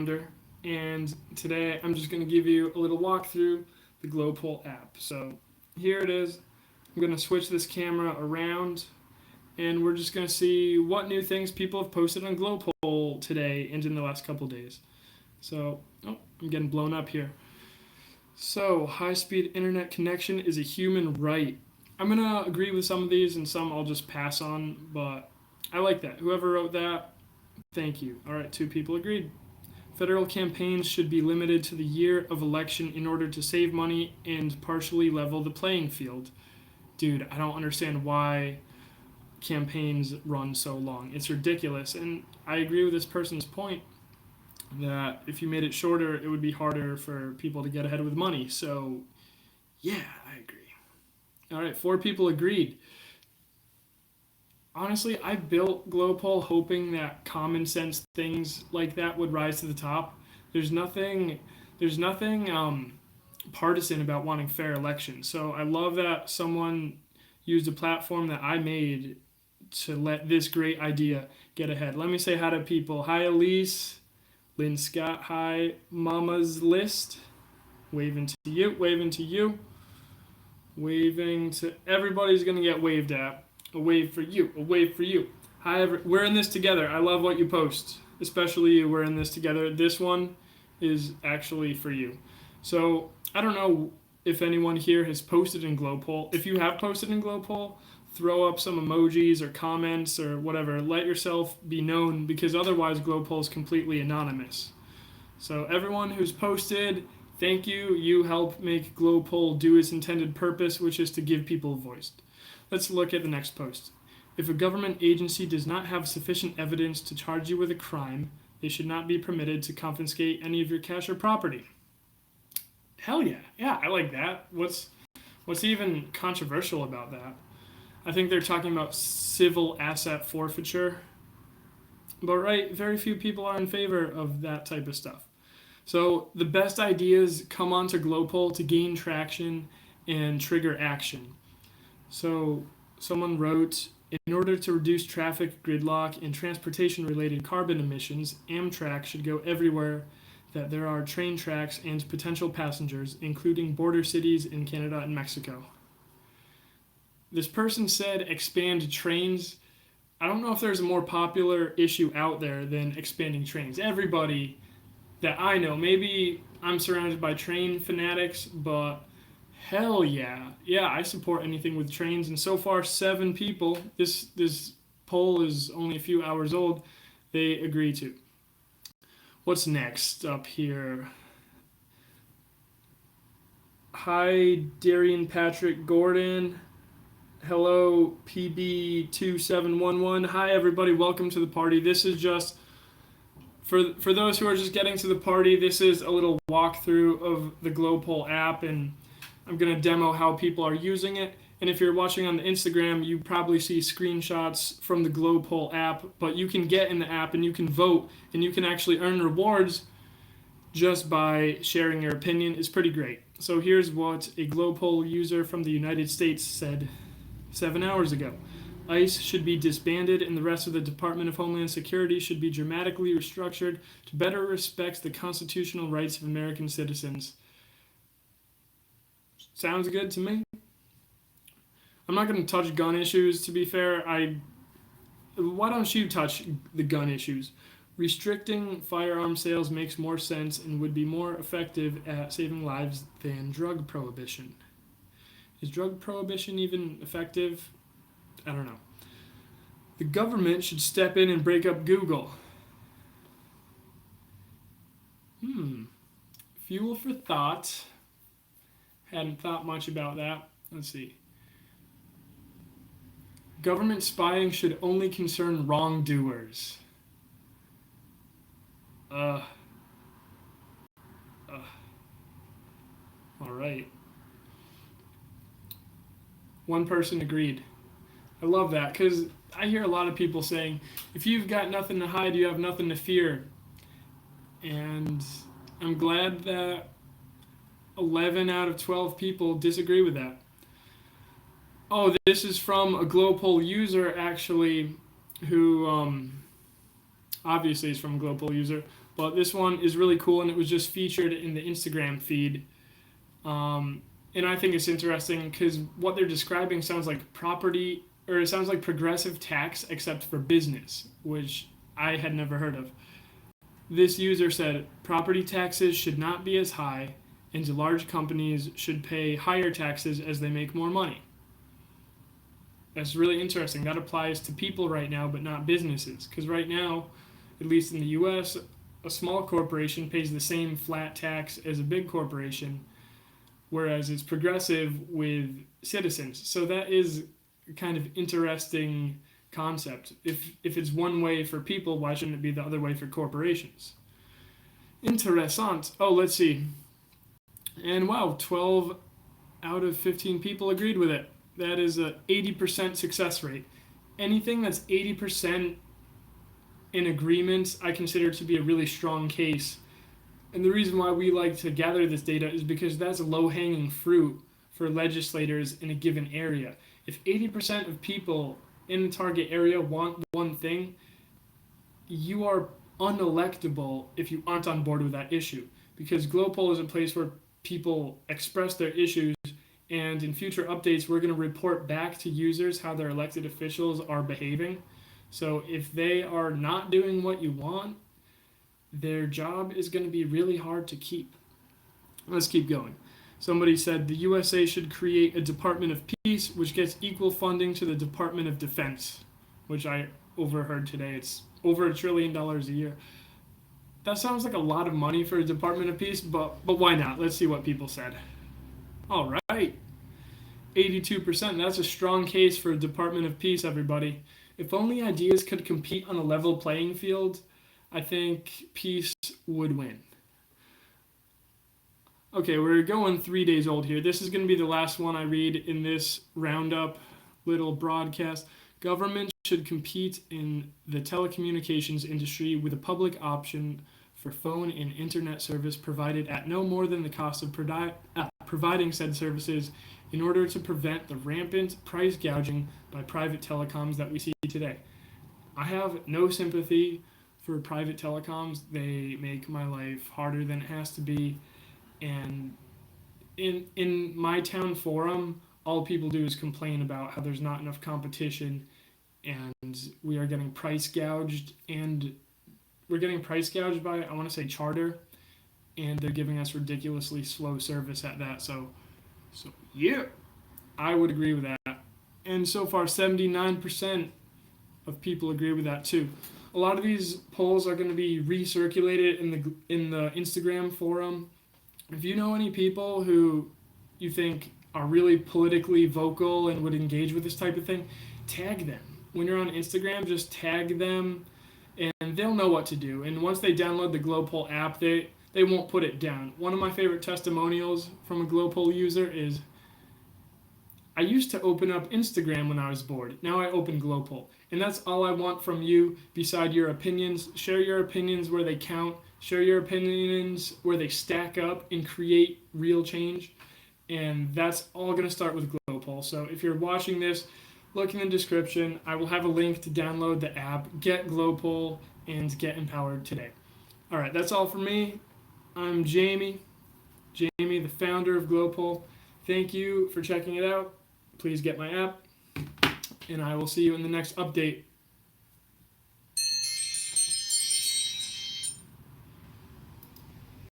founder, and today I'm just going to give you a little walkthrough the GloPoll app. So here it is. I'm going to switch this camera around, and we're just going to see what new things people have posted on GloPoll today and in the last couple days. So, I'm getting blown up here. So, high-speed internet connection is a human right. I'm going to agree with some of these and some I'll just pass on, but I like that. Whoever wrote that, thank you. All right, 2 people agreed. Federal campaigns should be limited to the year of election in order to save money and partially level the playing field. Dude, I don't understand why campaigns run so long. It's ridiculous. And I agree with this person's point that if you made it shorter, it would be harder for people to get ahead with money. So, yeah, I agree. All right, 4 people agreed. Honestly, I built GloPoll hoping that common sense things like that would rise to the top. There's nothing partisan about wanting fair elections. So I love that someone used a platform that I made to let this great idea get ahead. Let me say hi to people. Hi, Elise. Lynn Scott. Hi, Mama's List. Waving to you. Waving to you. Waving to everybody's going to get waved at. A wave for you. A wave for you. Hi, we're in this together. I love what you post. Especially we're in this together. This one is actually for you. So I don't know if anyone here has posted in GloPoll. If you have posted in GloPoll, throw up some emojis or comments or whatever. Let yourself be known because otherwise GloPoll is completely anonymous. So everyone who's posted, thank you. You help make GloPoll do its intended purpose, which is to give people a voice. Let's look at the next post. If a government agency does not have sufficient evidence to charge you with a crime, they should not be permitted to confiscate any of your cash or property. Hell yeah. Yeah, I like that. What's even controversial about that? I think they're talking about civil asset forfeiture. But right, very few people are in favor of that type of stuff. So the best ideas come onto GloPoll to gain traction and trigger action. So someone wrote, in order to reduce traffic gridlock and transportation-related carbon emissions, Amtrak should go everywhere that there are train tracks and potential passengers, including border cities in Canada and Mexico. This person said expand trains. I don't know if there's a more popular issue out there than expanding trains. Everybody that I know, maybe I'm surrounded by train fanatics, but hell yeah. Yeah, I support anything with trains. And so far, 7 people, this poll is only a few hours old, they agree to. What's next up here? Hi, Darian Patrick Gordon. Hello, PB2711. Hi, everybody. Welcome to the party. This is just, for those who are just getting to the party, this is a little walkthrough of the GloPoll app, and I'm going to demo how people are using it. And if you're watching on the Instagram, you probably see screenshots from the GloPoll app, but you can get in the app and you can vote and you can actually earn rewards just by sharing your opinion. It's pretty great. So here's what a GloPoll user from the United States said 7 hours ago. ICE should be disbanded and the rest of the Department of Homeland Security should be dramatically restructured to better respect the constitutional rights of American citizens. Sounds good to me. I'm not going to touch gun issues, to be fair. Why don't you touch the gun issues? Restricting firearm sales makes more sense and would be more effective at saving lives than drug prohibition. Is drug prohibition even effective? I don't know. The government should step in and break up Google. Fuel for thought. Hadn't thought much about that. Let's see. Government spying should only concern wrongdoers. All right. One person agreed. I love that because I hear a lot of people saying, if you've got nothing to hide, you have nothing to fear. And I'm glad that 11 out of 12 people disagree with that. Oh, this is from a GloPoll user, actually, who obviously is from a GloPoll user. But this one is really cool, and it was just featured in the Instagram feed. And I think it's interesting because what they're describing sounds like property, or it sounds like progressive tax except for business, which I had never heard of. This user said property taxes should not be as high, and large companies should pay higher taxes as they make more money. That's really interesting. That applies to people right now, but not businesses. Because right now, at least in the US, a small corporation pays the same flat tax as a big corporation, whereas it's progressive with citizens. So that is kind of interesting concept. If it's one way for people, why shouldn't it be the other way for corporations? Interessant. Oh, let's see. And wow, 12 out of 15 people agreed with it. That is a 80% success rate. Anything that's 80% in agreement, I consider to be a really strong case. And the reason why we like to gather this data is because that's low-hanging fruit for legislators in a given area. If 80% of people in the target area want one thing, you are unelectable if you aren't on board with that issue. Because GloPoll is a place where people express their issues, and in future updates, we're going to report back to users how their elected officials are behaving. So if they are not doing what you want, their job is going to be really hard to keep. Let's keep going. Somebody said the USA should create a Department of Peace, which gets equal funding to the Department of Defense, which I overheard today. It's over $1 trillion a year. That sounds like a lot of money for a Department of Peace, but why not? Let's see what people said. All right. 82%. That's a strong case for a Department of Peace, everybody. If only ideas could compete on a level playing field, I think peace would win. Okay, we're going 3 days old here. This is going to be the last one I read in this Roundup little broadcast. Government should compete in the telecommunications industry with a public option for phone and internet service provided at no more than the cost of providing said services in order to prevent the rampant price gouging by private telecoms that we see today. I have no sympathy for private telecoms. They make my life harder than it has to be. And in my town forum, all people do is complain about how there's not enough competition and we are getting price gouged, and we're getting price gouged by, I want to say, Charter, and they're giving us ridiculously slow service at that. So yeah, I would agree with that. And so far, 79% of people agree with that too. A lot of these polls are going to be recirculated in the Instagram forum. If you know any people who you think are really politically vocal and would engage with this type of thing, tag them. When you're on Instagram, just tag them and they'll know what to do. And once they download the GloPoll app, they won't put it down. One of my favorite testimonials from a GloPoll user is, I used to open up Instagram when I was bored. Now I open GloPoll. And that's all I want from you beside your opinions. Share your opinions where they count. Share your opinions where they stack up and create real change. And that's all going to start with GloPoll. So if you're watching this, look in the description. I will have a link to download the app, get GloPoll, and get empowered today. All right, that's all for me. I'm Jamie, the founder of GloPoll. Thank you for checking it out. Please get my app, and I will see you in the next update.